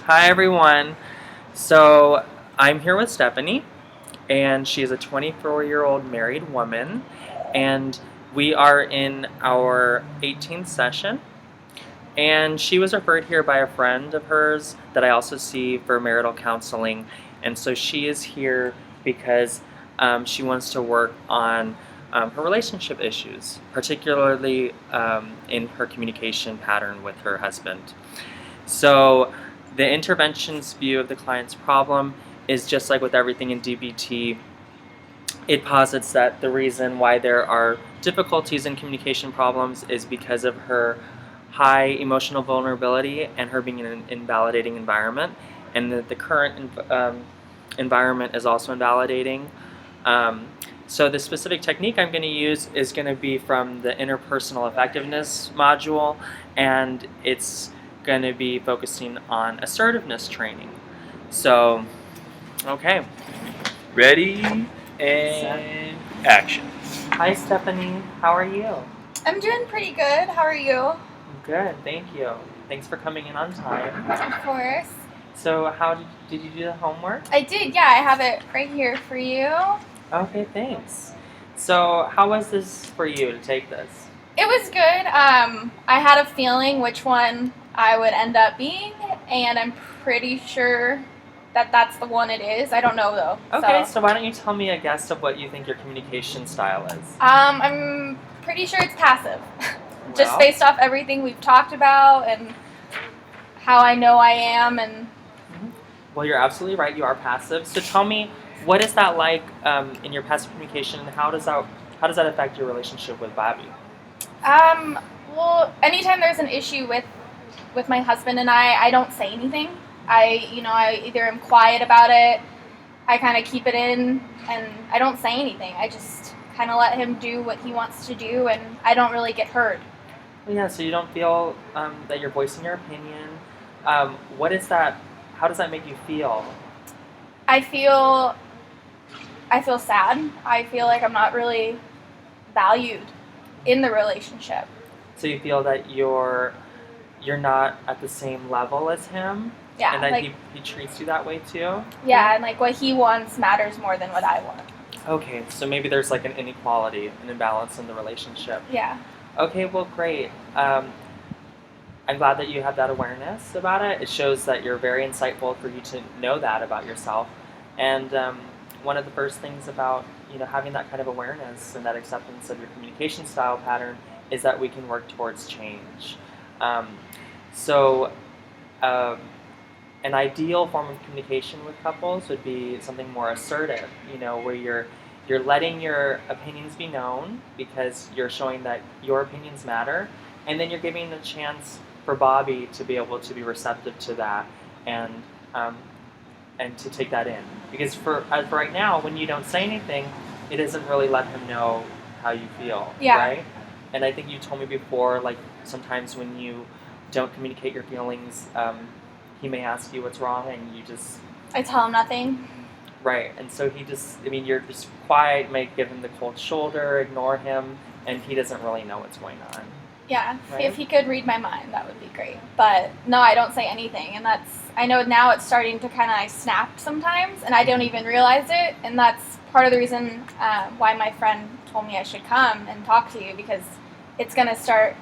Hi, everyone. So, I'm here with Stephanie, and she is a 24-year-old married woman, and we are in our 18th session. And she was referred here by a friend of hers that I also see for marital counseling. And so she is here because she wants to work on her relationship issues, particularly in her communication pattern with her husband. So the intervention's view of the client's problem is just like with everything in DBT. It posits that the reason why there are difficulties in communication problems is because of her high emotional vulnerability and her being in an invalidating environment, and that the current environment is also invalidating. Um, so the specific technique I'm going to use is going to be from the interpersonal effectiveness module, and it's going to be focusing on assertiveness training. So, okay, Ready and action. Hi Stephanie, how are you? I'm doing pretty good. How are you? Good, thank you. Thanks for coming in on time. Of course. So, how did you do the homework? I did, yeah. I have it right here for you. Okay, thanks. So, how was this for you to take this? It was good. I had a feeling which one I would end up being, and I'm pretty sure that that's the one it is. I don't know though. Okay, so why don't you tell me a guess of what you think your communication style is? I'm pretty sure it's passive. Just Well, based off everything we've talked about and how I know I am, and well, you're absolutely right. You are passive. So tell me, what is that like in your passive communication, and how does that affect your relationship with Bobby? well, anytime there's an issue with my husband and I don't say anything. I either am quiet about it, I kind of keep it in, and I don't say anything. I just kind of let him do what he wants to do, and I don't really get hurt. Well, yeah. So you don't feel that you're voicing your opinion. What is that? How does that make you feel? I feel sad. I feel like I'm not really valued in the relationship. So you feel that you're not at the same level as him, Yeah, and that like he treats you that way too. yeah, and like what he wants matters more than what I want. Okay, so maybe there's like an inequality, an imbalance in the relationship. Yeah. Okay, well, great. I'm glad that you have that awareness about it. It shows that you're very insightful for you to know that about yourself. And one of the first things about having that kind of awareness and that acceptance of your communication style pattern is that we can work towards change. So, an ideal form of communication with couples would be something more assertive. Where you're letting your opinions be known because you're showing that your opinions matter, and then you're giving a chance for Bobby to be able to be receptive to that and to take that in. Because as for right now, when you don't say anything, it doesn't really let him know how you feel, Yeah. right? And I think you told me before, like sometimes when you don't communicate your feelings, he may ask you what's wrong, and you just I tell him nothing. right. And so you're just quiet, may give him the cold shoulder, ignore him, and he doesn't really know what's going on. Yeah, Right. if he could read my mind, that would be great. But no, I don't say anything, and I know now it's starting to kind of snap sometimes, and I don't even realize it, and that's part of the reason why my friend told me I should come and talk to you, because it's going to start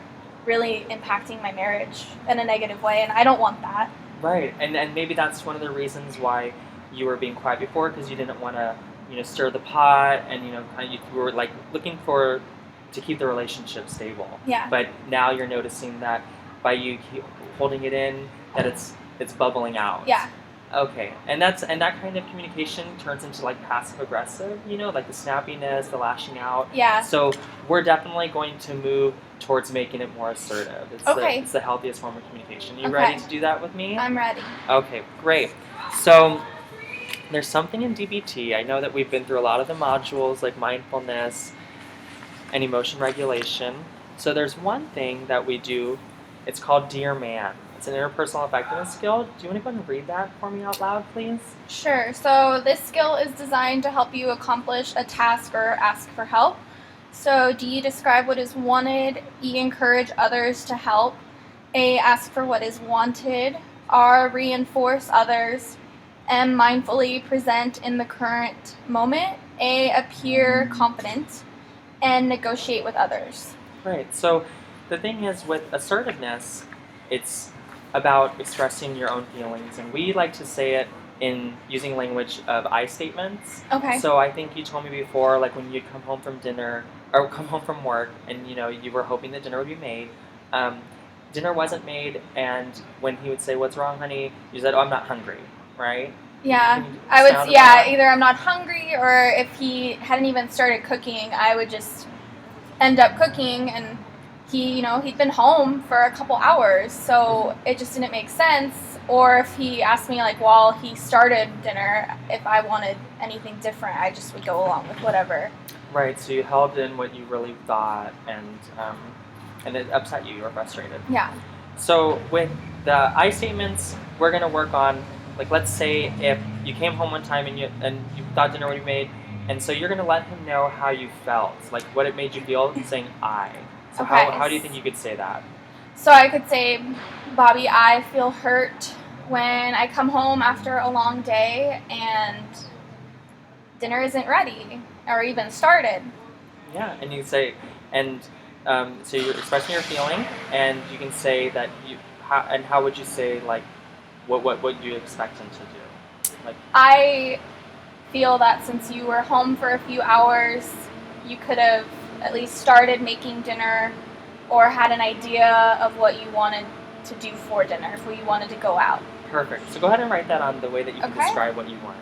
really impacting my marriage in a negative way, and I don't want that. Right, and maybe that's one of the reasons why you were being quiet before, because you didn't want to, stir the pot, and kind of you were like looking to keep the relationship stable. Yeah. But now you're noticing that by you keep holding it in, that it's bubbling out. Yeah. Okay, and that kind of communication turns into like passive aggressive, like the snappiness, the lashing out. Yeah. So we're definitely going to move towards making it more assertive. Okay. It's the healthiest form of communication. You Okay. ready to do that with me? I'm ready. Okay, great. So there's something in DBT. I know that we've been through a lot of the modules like mindfulness and emotion regulation. So there's one thing that we do. It's called Dear Man. It's an interpersonal effectiveness skill. Do you want to go and read that for me out loud, please? Sure. So this skill is designed to help you accomplish a task or ask for help. So D, describe what is wanted. E, encourage others to help. A, ask for what is wanted. are reinforce others. M, mindfully present in the current moment. A, appear confident. And negotiate with others. Right. So the thing is with assertiveness, it's about expressing your own feelings, and we like to say it in using language of I statements. Okay. So I think you told me before, like when you'd come home from dinner or come home from work, and you were hoping that dinner would be made. Dinner wasn't made, and when he would say, "What's wrong, honey?" you said, "Oh, I'm not hungry." Right? Yeah, Can you I would. expound Yeah, upon that? either I'm not hungry, or if he hadn't even started cooking, I would just end up cooking, and he'd been home for a couple hours, so it just didn't make sense. Or if he asked me, like, while he started dinner, if I wanted anything different, I just would go along with whatever. Right. So you held in what you really thought, and it upset you. You were frustrated. Yeah. So with the I statements, we're gonna work on, like, let's say if you came home one time and you thought dinner would be made, and so you're gonna let him know how you felt, like what it made you feel, saying I. So Okay. how do you think you could say that? So I could say, Bobby, I feel hurt when I come home after a long day and dinner isn't ready or even started. Yeah, and you say, and so you're expressing your feeling, and you can say that how would you say, like, what you expect him to do, like. I feel that since you were home for a few hours, you could have at least started making dinner or had an idea of what you wanted to do for dinner if you wanted to go out. Perfect. So go ahead and write that on the way that you can Okay. describe what you want.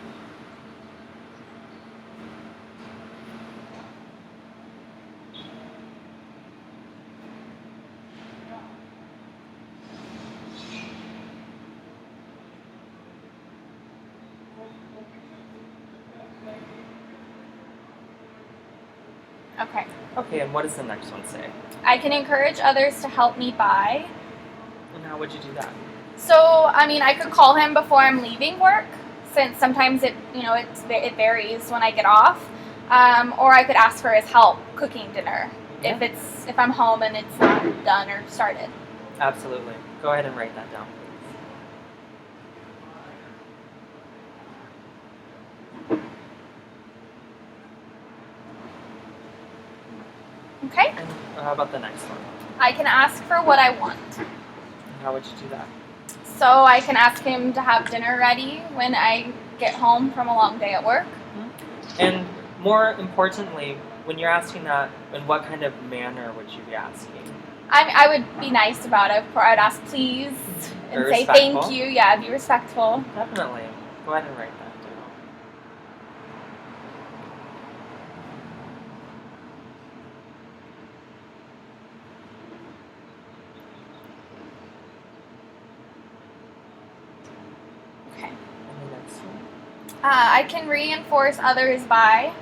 Okay. Okay, and what does the next one say? I can encourage others to help me buy. And how would you do that? So, I could call him before I'm leaving work, since sometimes it varies when I get off. Or I could ask for his help cooking dinner Yeah. if I'm home and it's not done or started. Absolutely. Go ahead and write that down. Okay? And how about the next one? I can ask for what I want. And how would you do that? So I can ask him to have dinner ready when I get home from a long day at work. And more importantly, when you're asking that, in what kind of manner would you be asking? I would be nice about it. I'd ask please and Or say respectful? thank you. Yeah, be respectful. Definitely. Go ahead and write that down. Okay. And the next one? I can reinforce others by.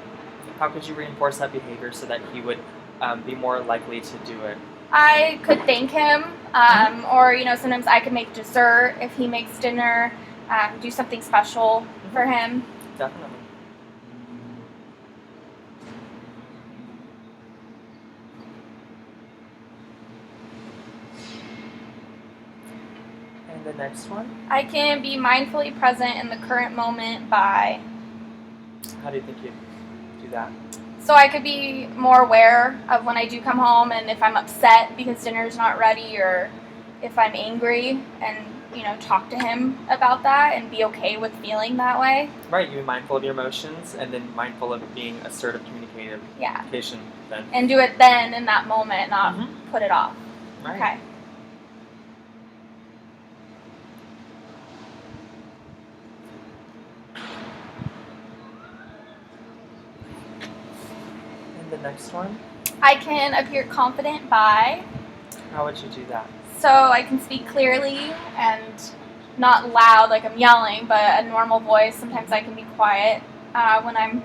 How could you reinforce that behavior so that he would be more likely to do it? I could thank him, or sometimes I could make dessert if he makes dinner. Do something special for him. Definitely. And the next one? I can be mindfully present in the current moment by. How do you think you'd do that? So I could be more aware of when I do come home and if I'm upset because dinner's not ready, or if I'm angry, and talk to him about that and be okay with feeling that way. Right, you be mindful of your emotions and then mindful of being assertive communication then. And do it then in that moment, not Mhm. put it off. Right. Okay. And the next one? I can appear confident by. How would you do that? So I can speak clearly and not loud like I'm yelling, but a normal voice. Sometimes I can be quiet when I'm,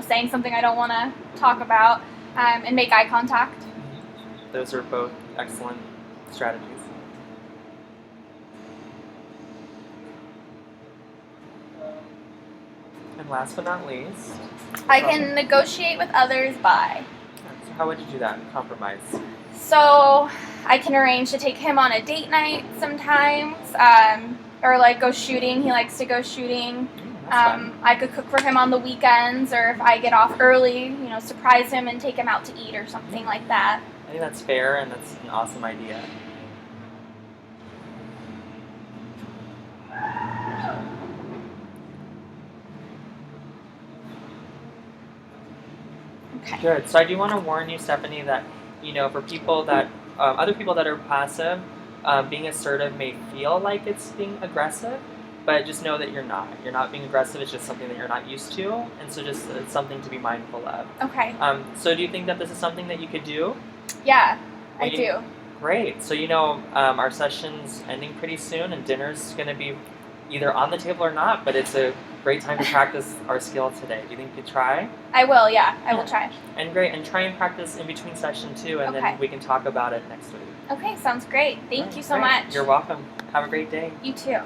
saying something I don't want to talk about, and make eye contact. Those are both excellent strategies. And last but not least, I can negotiate with others by. so how would you do that? Compromise. So I can arrange to take him on a date night sometimes, or like go shooting. He likes to go shooting. That's fun. I could cook for him on the weekends, or if I get off early, surprise him and take him out to eat or something like that. I think that's fair, and that's an awesome idea. Okay. Good. So I do want to warn you, Stephanie, that for people that other people that are passive, being assertive may feel like it's being aggressive, but just know that you're not. You're not being aggressive. It's just something that you're not used to, and so just it's something to be mindful of. Okay. So do you think that this is something that you could do? Yeah, I do. Great. So our session's ending pretty soon, and dinner's going to be either on the table or not. But it's a great time to practice our skill today. Do you think you could try? I will. Yeah, I will try. And great, and try and practice in between session too, and Okay. then we can talk about it next week. Okay, sounds great. Thank you so Great. much. You're welcome. Have a great day. You too.